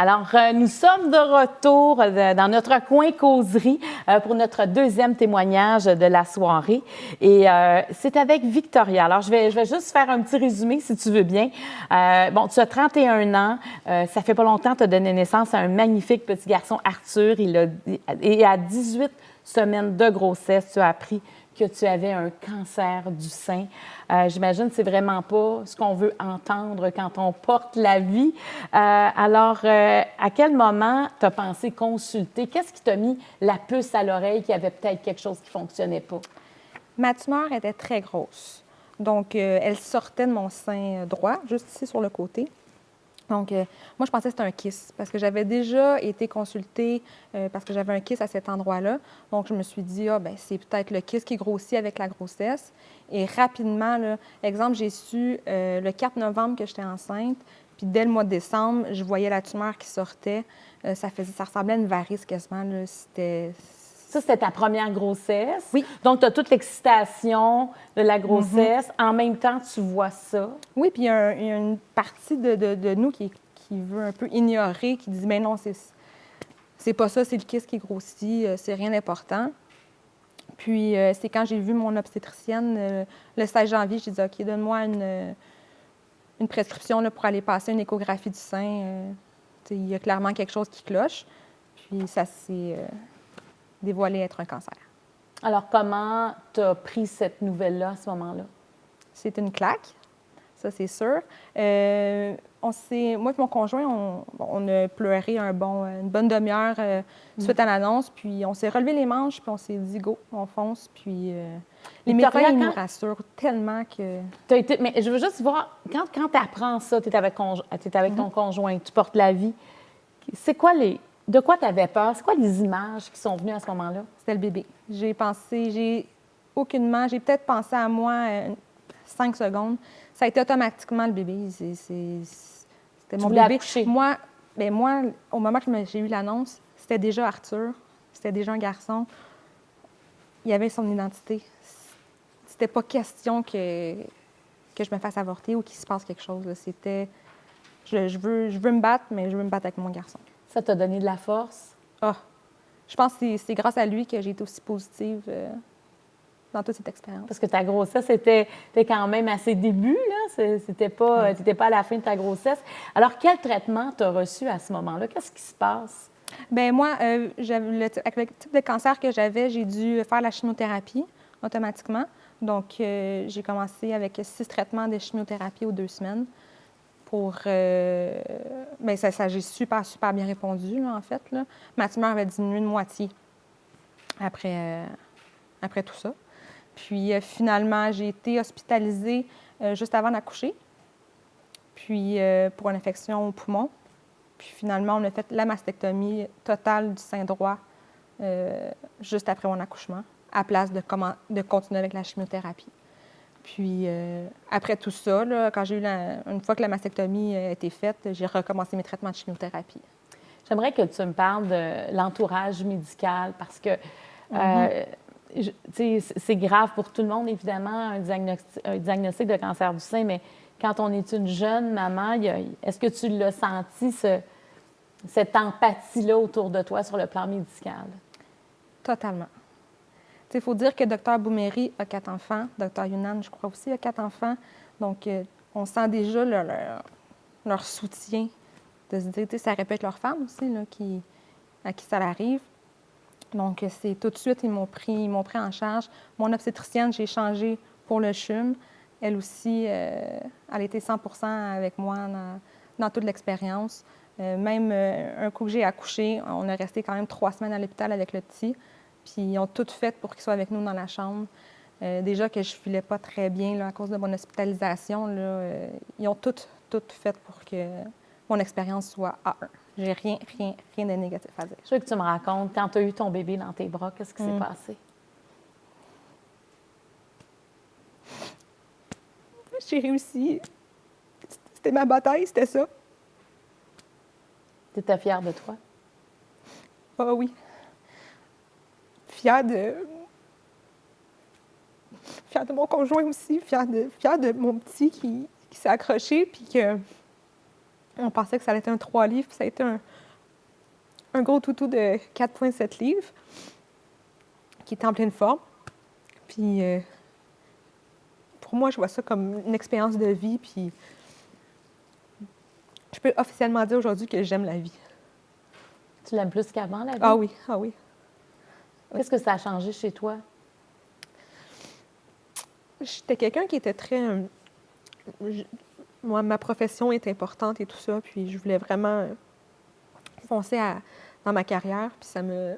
Alors, nous sommes de retour dans notre coin causerie pour notre deuxième témoignage de la soirée. Et c'est avec Victoria. Alors, je vais juste faire un petit résumé, si tu veux bien. Bon, tu as 31 ans. Ça fait pas longtemps que tu as donné naissance à un magnifique petit garçon, Arthur. Et à 18 semaines de grossesse, tu as appris que tu avais un cancer du sein. J'imagine que c'est vraiment pas ce qu'on veut entendre quand on porte la vie. Alors, à quel moment tu as pensé consulter? Qu'est-ce qui t'a mis la puce à l'oreille qu'il y avait peut-être quelque chose qui ne fonctionnait pas? Ma tumeur était très grosse. Donc, elle sortait de mon sein droit, juste ici sur le côté. Donc, moi, je pensais que c'était un kyste parce que j'avais déjà été consultée parce que j'avais un kyste à cet endroit-là. Donc, je me suis dit, c'est peut-être le kyste qui grossit avec la grossesse. Et rapidement, là, exemple, j'ai su le 4 novembre que j'étais enceinte. Puis, dès le mois de décembre, je voyais la tumeur qui sortait. Ça ressemblait à une varice quasiment. Là. Ça, c'était ta première grossesse. Oui. Donc, tu as toute l'excitation de la grossesse. En même temps, tu vois ça. Oui, puis il y a une partie de nous qui veut un peu ignorer, qui dit, mais non, c'est pas ça, c'est le kyste qui grossit, c'est rien d'important. Puis, c'est quand j'ai vu mon obstétricienne le 16 janvier, j'ai dit, OK, donne-moi une prescription là, pour aller passer une échographie du sein. Il y a clairement quelque chose qui cloche. Puis, ça s'est dévoilé être un cancer. Alors, comment tu as pris cette nouvelle-là à ce moment-là? C'est une claque, ça c'est sûr. Moi et mon conjoint, on a pleuré une bonne demi-heure suite à l'annonce, puis on s'est relevé les manches, puis on s'est dit go, on fonce, puis les médecins ils nous rassurent tellement que... Mais je veux juste voir, quand tu apprends ça, tu es avec ton conjoint, tu portes la vie, c'est quoi de quoi tu avais peur? C'est quoi les images qui sont venues à ce moment-là? C'était le bébé. J'ai peut-être pensé à moi 5 secondes. Ça a été automatiquement le bébé. C'était mon bébé. Accoucher. Moi, au moment que j'ai eu l'annonce, c'était déjà Arthur. C'était déjà un garçon. Il avait son identité. C'était pas question que je me fasse avorter ou qu'il se passe quelque chose. C'était, je veux me battre, mais je veux me battre avec mon garçon. Ça t'a donné de la force? Je pense que c'est grâce à lui que j'ai été aussi positive dans toute cette expérience. Parce que ta grossesse était quand même à ses débuts, là. T'étais pas à la fin de ta grossesse. Alors, quel traitement tu as reçu à ce moment-là? Qu'est-ce qui se passe? Bien, moi, avec le type de cancer que j'avais, j'ai dû faire la chimiothérapie automatiquement. Donc, j'ai commencé avec 6 traitements de chimiothérapie aux 2 semaines. J'ai super, super bien répondu, là, en fait. Là. Ma tumeur avait diminué de moitié après tout ça. Puis, finalement, j'ai été hospitalisée juste avant d'accoucher, puis pour une infection au poumon. Puis, finalement, on a fait la mastectomie totale du sein droit juste après mon accouchement, à place de continuer avec la chimiothérapie. Puis, après tout ça, là, une fois que la mastectomie a été faite, j'ai recommencé mes traitements de chimiothérapie. J'aimerais que tu me parles de l'entourage médical parce que c'est grave pour tout le monde, évidemment, un diagnostic de cancer du sein, mais quand on est une jeune maman, est-ce que tu l'as senti, cette empathie-là autour de toi sur le plan médical? Totalement. Il faut dire que Dr Boumeri a 4 enfants. Dr Younan, je crois aussi, a 4 enfants. Donc, on sent déjà leur soutien de se dire, ça aurait pu être leur femme aussi, là, à qui ça arrive. Donc, c'est tout de suite, ils m'ont pris en charge. Mon obstétricienne, j'ai changé pour le CHUM. Elle aussi, elle était 100% avec moi dans toute l'expérience. Même un coup que j'ai accouché, on est resté quand même 3 semaines à l'hôpital avec le petit. Puis ils ont tout fait pour qu'il soit avec nous dans la chambre. Déjà que je ne filais pas très bien là, à cause de mon hospitalisation, là, ils ont tout fait pour que mon expérience soit A1. J'ai rien de négatif à dire. Je veux que tu me racontes, quand tu as eu ton bébé dans tes bras, qu'est-ce qui s'est passé? J'ai réussi. C'était ma bataille, c'était ça. Tu étais fière de toi? Ah oui. Fière de mon conjoint aussi, fière de mon petit qui s'est accroché, puis que On pensait que ça allait être un 3 livres, puis ça a été un gros toutou de 4,7 livres qui était en pleine forme. Puis pour moi, je vois ça comme une expérience de vie, puis je peux officiellement dire aujourd'hui que j'aime la vie. Tu l'aimes plus qu'avant, la vie? Ah oui, ah oui. Qu'est-ce que ça a changé chez toi? J'étais quelqu'un qui était très... moi, ma profession est importante et tout ça, puis je voulais vraiment foncer dans ma carrière, puis ça m'a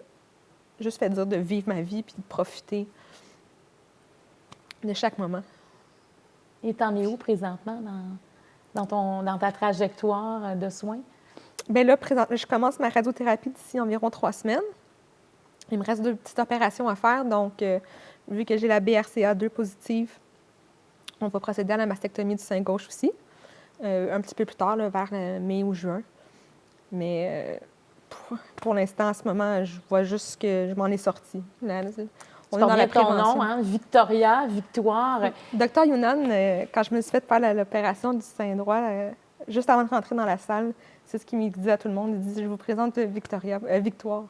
juste fait dire de vivre ma vie, puis de profiter de chaque moment. Et t'en es où présentement dans ta trajectoire de soins? Bien là, présentement, je commence ma radiothérapie d'ici environ 3 semaines. Il me reste 2 petites opérations à faire, donc vu que j'ai la BRCA2 positive, on va procéder à la mastectomie du sein gauche aussi, un petit peu plus tard, là, vers mai ou juin. Mais pour l'instant, en ce moment, je vois juste que je m'en ai sortie. On est dans la prévention. Ton nom, hein? Victoria, Victoire. Docteur Younan, quand je me suis fait faire l'opération du sein droit, juste avant de rentrer dans la salle, c'est ce qu'il me disait à tout le monde. Il dit « Je vous présente Victoire ».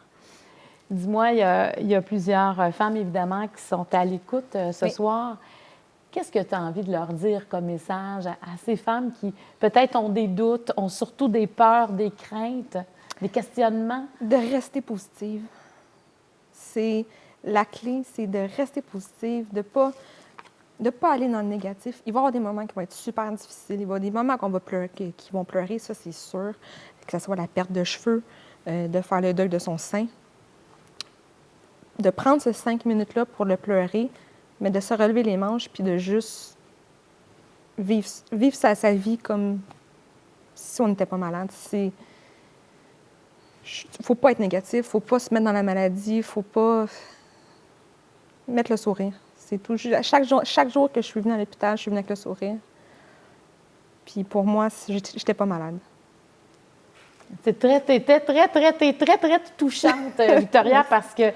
Dis-moi, il y a plusieurs femmes, évidemment, qui sont à l'écoute ce soir. Qu'est-ce que tu as envie de leur dire comme message à ces femmes qui, peut-être, ont des doutes, ont surtout des peurs, des craintes, des questionnements? De rester positive. La clé, c'est de rester positive, de pas aller dans le négatif. Il va y avoir des moments qui vont être super difficiles. Il va y avoir des moments qu'on va pleurer, qui vont pleurer, ça, c'est sûr. Que ce soit la perte de cheveux, de faire le deuil de son sein. De prendre ces 5 minutes-là pour le pleurer, mais de se relever les manches puis de juste vivre sa vie comme si on n'était pas malade. Il ne faut pas être négatif, il ne faut pas se mettre dans la maladie, il ne faut pas mettre le sourire. C'est tout. Chaque jour que je suis venue à l'hôpital, je suis venue avec le sourire. Puis pour moi, j'étais pas malade. T'es très touchante, Victoria, parce que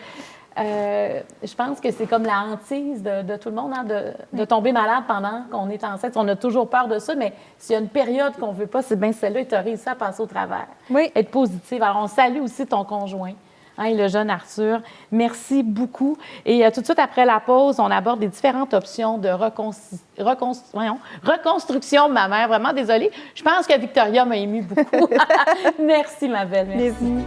je pense que c'est comme la hantise de tout le monde, hein, de tomber malade pendant qu'on est enceinte. On a toujours peur de ça, mais s'il y a une période qu'on ne veut pas, c'est bien celle-là et tu as réussi à passer au travers. Oui. Être positive. Alors, on salue aussi ton conjoint, hein, le jeune Arthur. Merci beaucoup. Et tout de suite après la pause, on aborde les différentes options de reconstruction de ma mère. Vraiment désolée. Je pense que Victoria m'a émue beaucoup. Merci, ma belle. Merci.